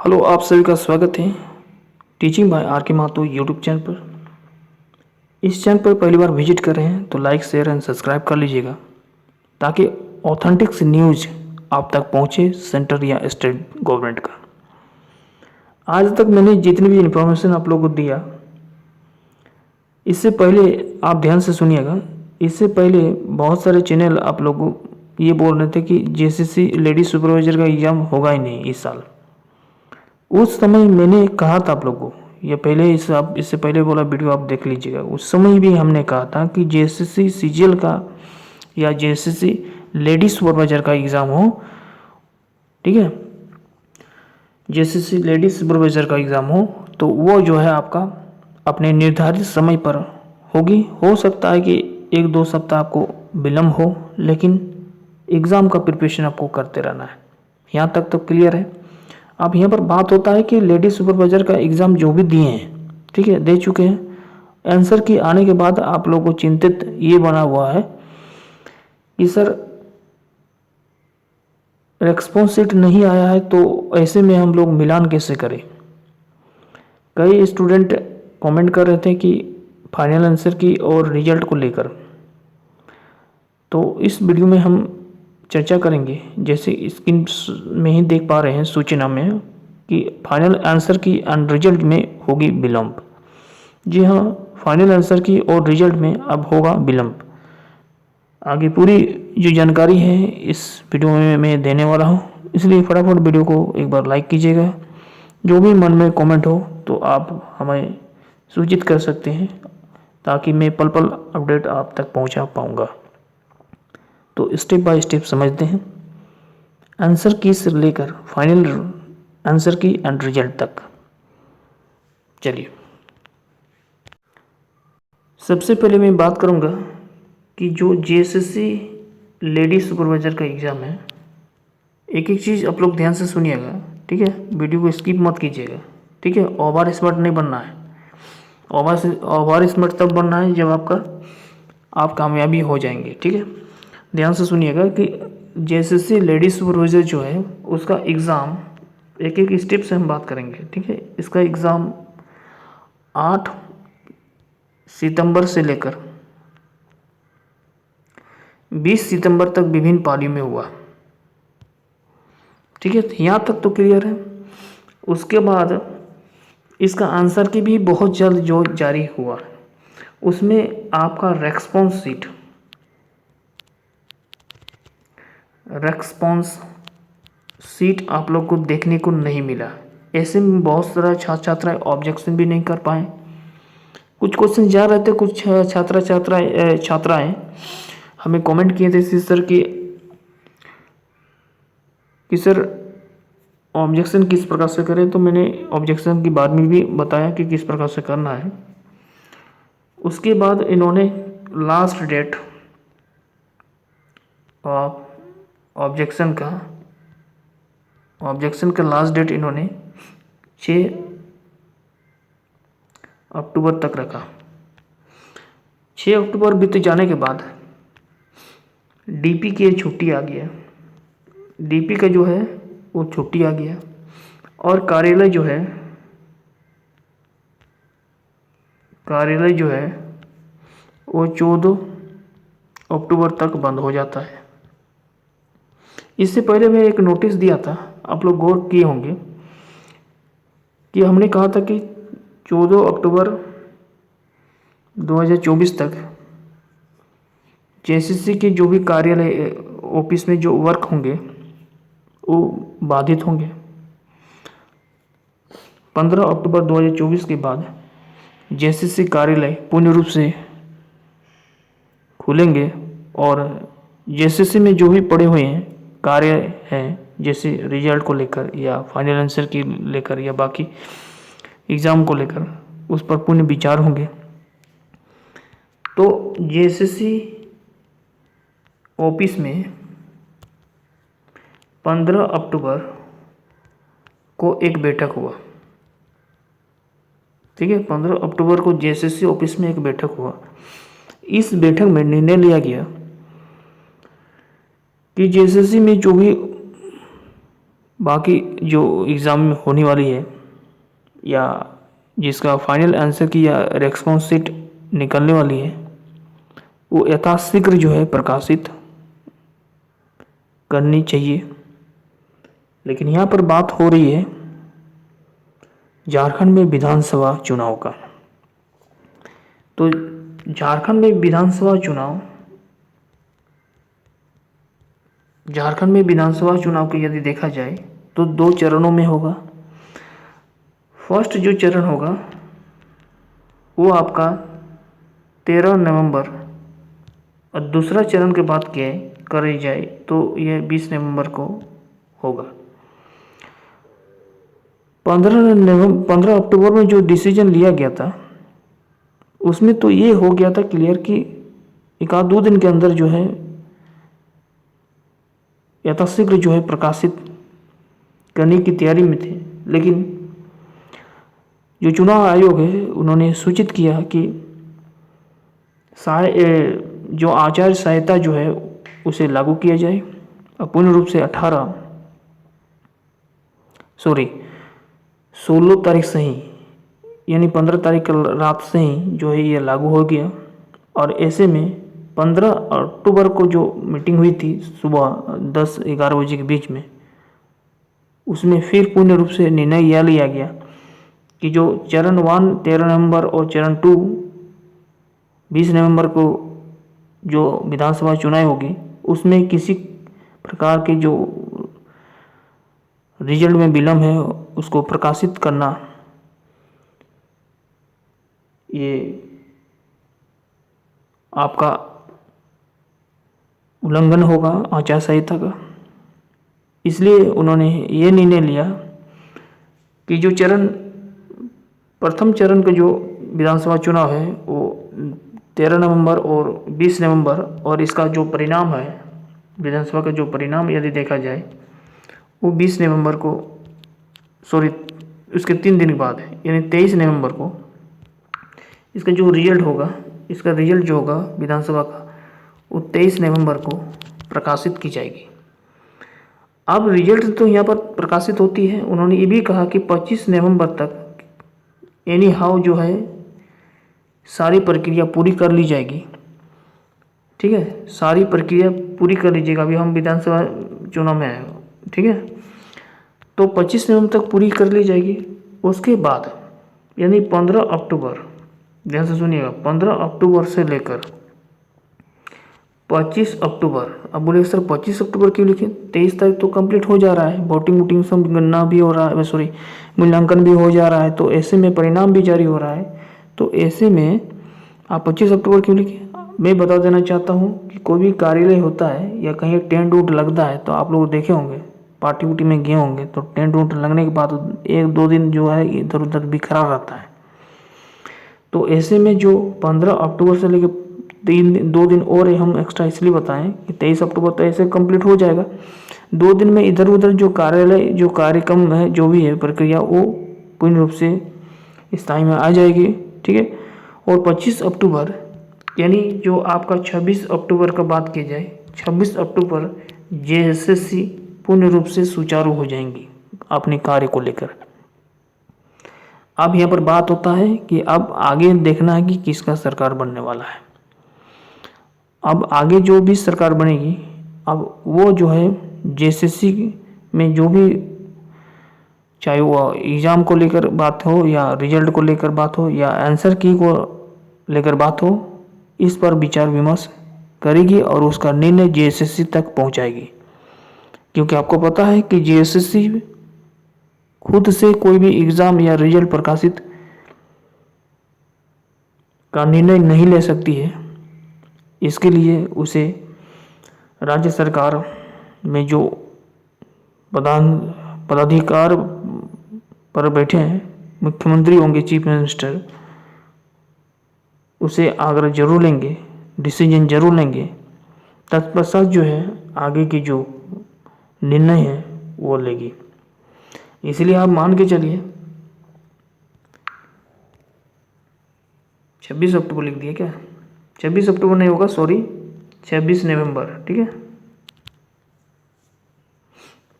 Hello, आप सभी का स्वागत है टीचिंग बाय आर के माथुर यूट्यूब चैनल पर। इस चैनल पर पहली बार विजिट कर रहे हैं तो लाइक शेयर एंड सब्सक्राइब कर लीजिएगा ताकि ऑथेंटिक सी न्यूज़ आप तक पहुंचे सेंटर या स्टेट गवर्नमेंट का। आज तक मैंने जितनी भी इन्फॉर्मेशन आप लोगों को दिया, इससे पहले आप ध्यान से सुनिएगा। इससे पहले बहुत सारे चैनल आप लोग ये बोल रहे थे कि जेसीसी लेडी सुपरवाइजर का एग्ज़ाम होगा ही नहीं इस साल। उस समय मैंने कहा था आप लोगों को, ये पहले इससे पहले बोला वीडियो आप देख लीजिएगा। उस समय भी हमने कहा था कि जेसीसी सीजीएल का या जेसीसी लेडी सुपरवाइजर का एग्ज़ाम हो, ठीक है, जेसीसी लेडी सुपरवाइजर का एग्ज़ाम हो तो वो जो है आपका अपने निर्धारित समय पर होगी। हो सकता है कि 1-2 सप्ताह आपको विलम्ब हो, लेकिन एग्ज़ाम का प्रिपरेशन आपको करते रहना है। यहाँ तक तो क्लियर है। अब यहाँ पर बात होता है कि लेडी सुपरवाइजर का एग्ज़ाम जो भी दिए हैं, ठीक है, दे चुके हैं, आंसर की आने के बाद आप लोगों को चिंतित ये बना हुआ है कि सर रेस्पॉन्स शीट नहीं आया है, तो ऐसे में हम लोग मिलान कैसे करें। कई स्टूडेंट कमेंट कर रहे थे कि फाइनल आंसर की और रिजल्ट को लेकर, तो इस वीडियो में हम चर्चा करेंगे। जैसे स्क्रीन में ही देख पा रहे हैं सूचना में कि फाइनल आंसर की एंड रिजल्ट में होगी विलम्ब। जी हाँ, फाइनल आंसर की और रिजल्ट में अब होगा विलम्ब। आगे पूरी जो जानकारी है इस वीडियो में मैं देने वाला हूँ, इसलिए फटाफट वीडियो को एक बार लाइक कीजिएगा। जो भी मन में कमेंट हो तो आप हमें सूचित कर सकते हैं ताकि मैं पल पल अपडेट आप तक पहुँचा पाऊँगा। तो स्टेप बाय स्टेप समझते हैं, आंसर की से लेकर फाइनल आंसर की एंड रिजल्ट तक। चलिए, सबसे पहले मैं बात करूंगा कि जो जेएसएससी लेडी सुपरवाइजर का एग्ज़ाम है, एक एक चीज़ आप लोग ध्यान से सुनिएगा, ठीक है, वीडियो को स्किप मत कीजिएगा, ठीक है। ओवर स्मार्ट नहीं बनना है। ओवर स्मार्ट तब बनना है जब आप कामयाबी हो जाएंगे, ठीक है। ध्यान से सुनिएगा कि जेएसएससी लेडी सुपरवाइजर जो है उसका एग्ज़ाम एक एक स्टेप से हम बात करेंगे, ठीक है। इसका एग्ज़ाम 8 सितंबर से लेकर 20 सितंबर तक विभिन्न पालियों में हुआ, ठीक है। यहाँ तक तो क्लियर है। उसके बाद इसका आंसर की भी बहुत जल्द जो जारी हुआ, उसमें आपका रेस्पॉन्स सीट आप लोग को देखने को नहीं मिला। ऐसे में बहुत सारा छात्र छात्राएं ऑब्जेक्शन भी नहीं कर पाए। कुछ क्वेश्चन जा रहे थे, कुछ छात्राएं हमें कमेंट किए थे सर कि सर ऑब्जेक्शन किस प्रकार से करें। तो मैंने ऑब्जेक्शन की बात में भी बताया कि किस प्रकार से करना है। उसके बाद इन्होंने लास्ट डेट ऑब्जेक्शन का लास्ट डेट इन्होंने 6 अक्टूबर तक रखा। 6 अक्टूबर बीत जाने के बाद डीपी की छुट्टी आ गया। डीपी का जो है वो छुट्टी आ गया और कार्यालय जो है वो 14 अक्टूबर तक बंद हो जाता है। इससे पहले मैं एक नोटिस दिया था, आप लोग गौर किए होंगे कि हमने कहा था कि 14 अक्टूबर 2024 तक जेसीसी के जो भी कार्यालय ऑफिस में जो वर्क होंगे वो बाधित होंगे। 15 अक्टूबर 2024 के बाद जेसीसी कार्यालय पूर्ण रूप से खुलेंगे और जेसीसी में जो भी पड़े हुए हैं कार्य हैं, जैसे रिजल्ट को लेकर या फाइनल आंसर की लेकर या बाकी एग्ज़ाम को लेकर, उस पर पूर्ण विचार होंगे। तो जेसीसी ऑफिस में 15 अक्टूबर को एक बैठक हुआ, ठीक है। 15 अक्टूबर को जेसीसी ऑफिस में एक बैठक हुआ। इस बैठक में निर्णय लिया गया कि जेसीसी में जो भी बाकी जो एग्ज़ाम में होने वाली है या जिसका फाइनल आंसर की या रेस्पॉन्स शीट निकलने वाली है वो यथाशीघ्र जो है प्रकाशित करनी चाहिए। लेकिन यहाँ पर बात हो रही है झारखंड में विधानसभा चुनाव का। तो झारखंड में विधानसभा चुनाव को यदि देखा जाए तो 2 चरणों में होगा। फर्स्ट जो चरण होगा वो आपका 13 नवंबर और दूसरा चरण की बात करी जाए तो यह 20 नवंबर को होगा। 15 अक्टूबर में जो डिसीजन लिया गया था उसमें तो ये हो गया था क्लियर कि 1-2 दिन के अंदर जो है यथाशीघ्र जो है प्रकाशित करने की तैयारी में थे। लेकिन जो चुनाव आयोग है उन्होंने सूचित किया कि जो आचार संहिता जो है उसे लागू किया जाए और पूर्ण रूप से 16 तारीख से ही यानी 15 तारीख रात से ही जो है ये लागू हो गया। और ऐसे में 15 अक्टूबर को जो मीटिंग हुई थी सुबह 10-11 बजे के बीच में, उसमें फिर पूर्ण रूप से निर्णय यह लिया गया कि जो चरण 1 13 नवंबर और चरण 2 20 नवंबर को जो विधानसभा चुनाव होगी उसमें किसी प्रकार के जो रिजल्ट में विलम्ब है उसको प्रकाशित करना ये आपका उल्लंघन होगा आचार संहिता का। इसलिए उन्होंने ये निर्णय लिया कि जो प्रथम चरण का जो विधानसभा चुनाव है वो 13 नवंबर और 20 नवंबर और इसका जो परिणाम है विधानसभा का जो परिणाम यदि देखा जाए वो 20 नवंबर को उसके 3 दिन बाद है यानी 23 नवंबर को इसका जो रिजल्ट होगा जो होगा विधानसभा का वो 23 नवंबर को प्रकाशित की जाएगी। अब रिजल्ट तो यहाँ पर प्रकाशित होती है। उन्होंने ये भी कहा कि 25 नवंबर तक एनी हाउ जो है सारी प्रक्रिया पूरी कर ली जाएगी। ठीक है, सारी प्रक्रिया पूरी कर लीजिएगा। अभी हम विधानसभा चुनाव में आए, ठीक है, तो 25 नवंबर तक पूरी कर ली जाएगी। उसके बाद यानी 15 अक्टूबर, ध्यान से सुनिएगा, 15 अक्टूबर से लेकर 25 अक्टूबर। अब बोले सर 25 अक्टूबर क्यों लिखे? 23 तारीख तो कंप्लीट हो जा रहा है, वोटिंग सब गणना भी हो रहा है, मूल्यांकन भी हो जा रहा है, तो ऐसे में परिणाम भी जारी हो रहा है, तो ऐसे में आप 25 अक्टूबर क्यों लिखे? मैं बता देना चाहता हूँ कि कोई भी कार्यालय होता है या कहीं टेंट वूट लगता है तो आप लोग देखे होंगे, पार्टी वुटी में गए होंगे, तो टेंट वूट लगने के बाद 1-2 दिन जो है इधर उधर बिखरा रहता है। तो ऐसे में जो 15 अक्टूबर से लेकर 2 दिन और हम एक्स्ट्रा इसलिए बताएं कि 23 अक्टूबर तो ऐसे कंप्लीट हो जाएगा। 2 दिन में इधर उधर जो कार्यालय जो कार्यक्रम है जो भी है प्रक्रिया वो पूर्ण रूप से स्थायी में आ जाएगी। ठीक है, और 25 अक्टूबर यानी जो आपका 26 अक्टूबर का बात की जाए, 26 अक्टूबर जेएसएससी पूर्ण रूप से सुचारू हो जाएंगी अपने कार्य को लेकर। अब यहाँ पर बात होता है कि अब आगे देखना है कि किसका सरकार बनने वाला है। अब आगे जो भी सरकार बनेगी, अब वो जो है जेएसएससी में जो भी, चाहे वो एग्ज़ाम को लेकर बात हो या रिजल्ट को लेकर बात हो या आंसर की को लेकर बात हो, इस पर विचार विमर्श करेगी और उसका निर्णय जेएसएससी तक पहुंचाएगी। क्योंकि आपको पता है कि जेएसएससी खुद से कोई भी एग्ज़ाम या रिजल्ट प्रकाशित का निर्णय नहीं ले सकती है। इसके लिए उसे राज्य सरकार में जो पदाधिकार पर बैठे हैं, मुख्यमंत्री होंगे, चीफ मिनिस्टर, उसे आग्रह जरूर लेंगे, डिसीजन जरूर लेंगे, तत्पश्चात जो है आगे की जो निर्णय है वो लेगी। इसलिए आप मान के चलिए 26 अक्टूबर लिख दिए क्या? 26 अक्टूबर नहीं होगा, 26 नवंबर। ठीक है,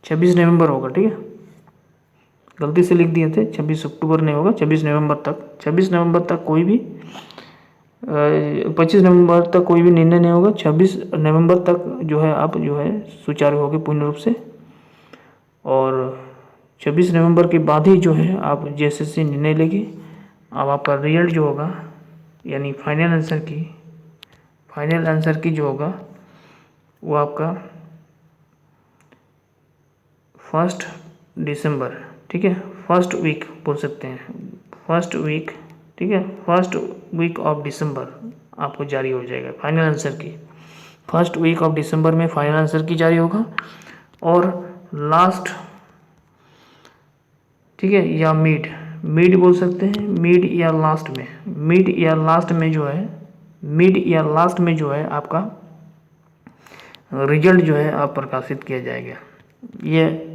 26 नवंबर होगा, ठीक है, गलती से लिख दिए थे, 26 अक्टूबर नहीं होगा, 26 नवंबर तक। 26 नवंबर तक कोई भी 25 नवंबर तक कोई भी निर्णय नहीं होगा। 26 नवंबर तक जो है आप जो है सुचारू होगे पूर्ण रूप से, और 26 नवंबर के बाद ही जो है आप जैसे निर्णय लेंगे। अब आपका रिजल्ट जो होगा, यानी फाइनल आंसर की जो होगा वो आपका 1 दिसंबर, ठीक है, फर्स्ट वीक बोल सकते हैं, फर्स्ट वीक, ठीक है, फर्स्ट वीक ऑफ दिसंबर आपको जारी हो जाएगा फाइनल आंसर की। फर्स्ट वीक ऑफ दिसंबर में फाइनल आंसर की जारी होगा, और लास्ट, ठीक है, या मिड बोल सकते हैं, मिड या लास्ट में जो है आपका रिजल्ट जो है आप प्रकाशित किया जाएगा। ये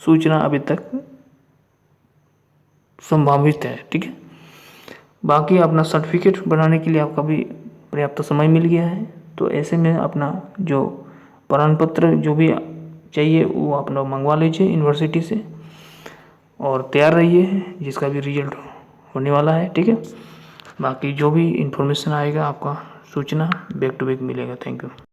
सूचना अभी तक संभावित है, ठीक है। बाकी अपना सर्टिफिकेट बनाने के लिए आपका भी पर्याप्त समय मिल गया है, तो ऐसे में अपना जो प्रमाण पत्र जो भी चाहिए वो अपना मंगवा लीजिए यूनिवर्सिटी से, और तैयार रहिए जिसका भी रिजल्ट होने वाला है, ठीक है। बाकी जो भी इन्फॉर्मेशन आएगा आपका सूचना बैक टू बैक मिलेगा। Thank you.